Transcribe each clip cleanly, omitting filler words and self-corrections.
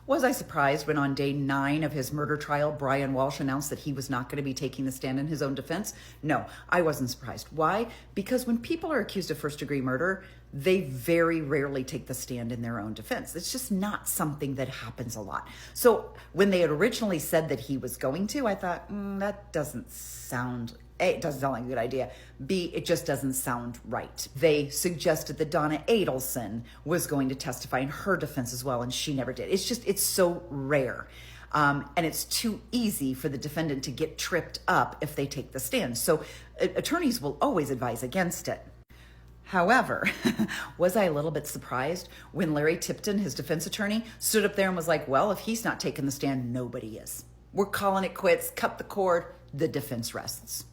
Was I surprised when on day 9 of his murder trial, Brian Walshe announced that he was not going to be taking the stand in his own defense? No, I wasn't surprised. Why? Because when people are accused of first-degree murder, they very rarely take the stand in their own defense. It's just not something that happens a lot. So when they had originally said that he was going to, I thought, that doesn't sound... A, it doesn't sound like a good idea. B, it just doesn't sound right. They suggested that Donna Adelson was going to testify in her defense as well, and she never did. It's so rare. And it's too easy for the defendant to get tripped up if they take the stand. So attorneys will always advise against it. However, was I a little bit surprised when Larry Tipton, his defense attorney, stood up there and was like, well, if he's not taking the stand, nobody is. We're calling it quits, cut the cord, the defense rests.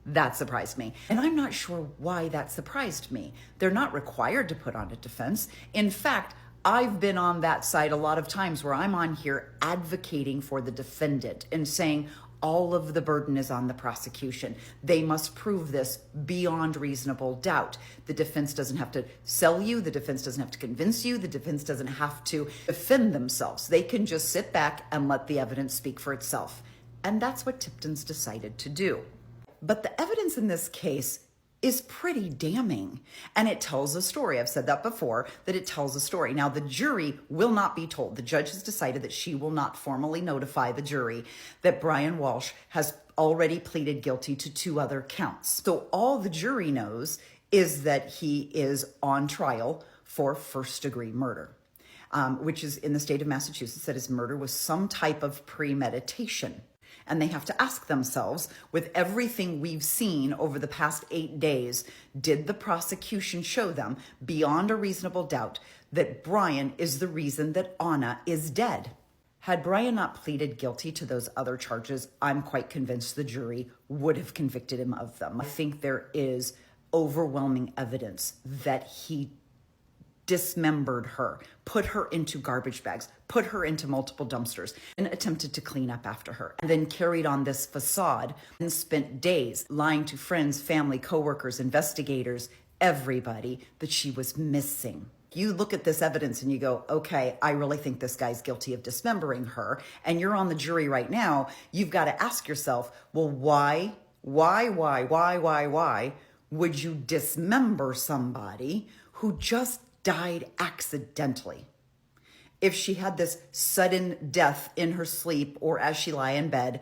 That surprised me. And I'm not sure why that surprised me. They're not required to put on a defense. In fact, I've been on that side a lot of times where I'm on here advocating for the defendant and saying all of the burden is on the prosecution. They must prove this beyond reasonable doubt. The defense doesn't have to sell you. The defense doesn't have to convince you. The defense doesn't have to defend themselves. They can just sit back and let the evidence speak for itself. And that's what Tipton's decided to do. But the evidence in this case is pretty damning, and it tells a story. I've said that before, that it tells a story. Now, the jury will not be told. The judge has decided that she will not formally notify the jury that Brian Walshe has already pleaded guilty to 2 other counts. So all the jury knows is that he is on trial for first-degree murder, which is in the state of Massachusetts, that his murder was some type of premeditation. And they have to ask themselves, with everything we've seen over the past 8 days, did the prosecution show them, beyond a reasonable doubt, that Brian is the reason that Anna is dead? Had Brian not pleaded guilty to those other charges, I'm quite convinced the jury would have convicted him of them. I think there is overwhelming evidence that he dismembered her, put her into garbage bags, put her into multiple dumpsters, and attempted to clean up after her, and then carried on this facade and spent days lying to friends, family, coworkers, investigators, everybody, that she was missing. You look at this evidence and you go, okay, I really think this guy's guilty of dismembering her, and you're on the jury right now. You've got to ask yourself, well, why would you dismember somebody who just died accidentally? If she had this sudden death in her sleep or as she lay in bed,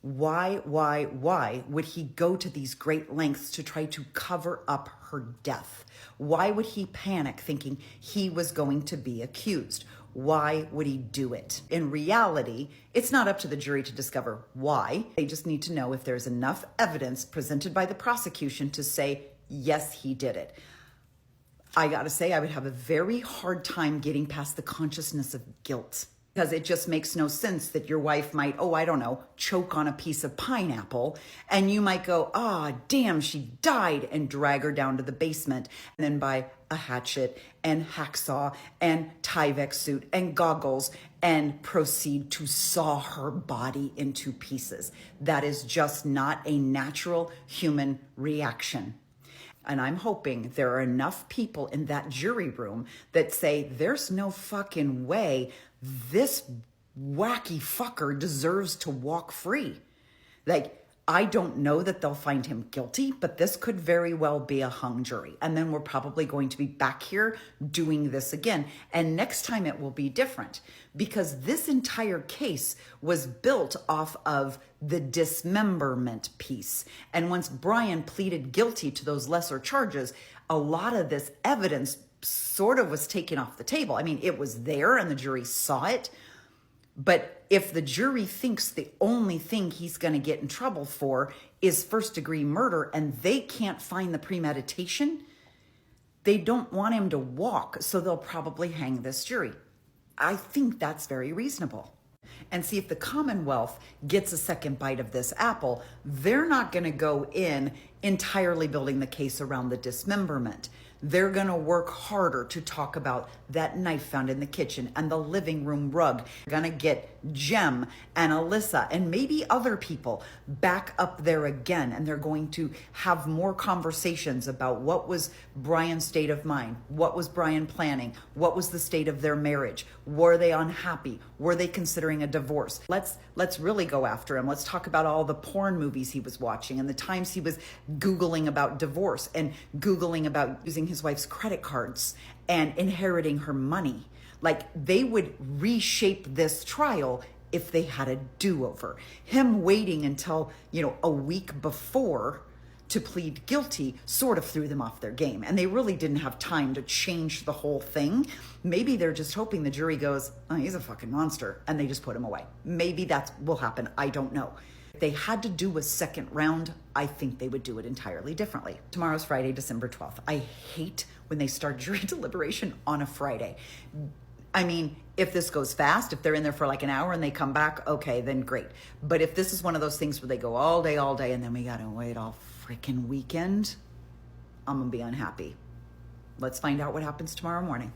why would he go to these great lengths to try to cover up her death? Why would he panic thinking he was going to be accused? Why would he do it? In reality, it's not up to the jury to discover why. They just need to know if there's enough evidence presented by the prosecution to say, yes, he did it. I gotta say, I would have a very hard time getting past the consciousness of guilt, because it just makes no sense that your wife might, choke on a piece of pineapple, and you might go, damn, she died, and drag her down to the basement, and then buy a hatchet and hacksaw and Tyvek suit and goggles and proceed to saw her body into pieces. That is just not a natural human reaction. And I'm hoping there are enough people in that jury room that say, there's no fucking way this wacky fucker deserves to walk free. Like, I don't know that they'll find him guilty, but this could very well be a hung jury. And then we're probably going to be back here doing this again. And next time it will be different, because this entire case was built off of the dismemberment piece. And once Brian pleaded guilty to those lesser charges, a lot of this evidence sort of was taken off the table. I mean, it was there and the jury saw it. But if the jury thinks the only thing he's going to get in trouble for is first-degree murder and they can't find the premeditation, they don't want him to walk, so they'll probably hang this jury. I think that's very reasonable. And see, if the Commonwealth gets a second bite of this apple, they're not going to go in entirely building the case around the dismemberment. They're going to work harder to talk about that knife found in the kitchen and the living room rug. They're going to get Jem and Alyssa and maybe other people back up there again. And they're going to have more conversations about what was Brian's state of mind. What was Brian planning? What was the state of their marriage? Were they unhappy? Were they considering a divorce? Let's really go after him. Let's talk about all the porn movies he was watching and the times he was Googling about divorce and Googling about using his wife's credit cards and inheriting her money. Like, they would reshape this trial if they had a do-over. Him waiting until, a week before to plead guilty sort of threw them off their game. And they really didn't have time to change the whole thing. Maybe they're just hoping the jury goes, oh, he's a fucking monster, and they just put him away. Maybe that will happen. I don't know. If they had to do a second round, I think they would do it entirely differently. Tomorrow's Friday, December 12th. I hate when they start jury deliberation on a Friday. I mean, if this goes fast, if they're in there for like an hour and they come back, okay, then great. But if this is one of those things where they go all day, and then we got to wait all freaking weekend, I'm going to be unhappy. Let's find out what happens tomorrow morning.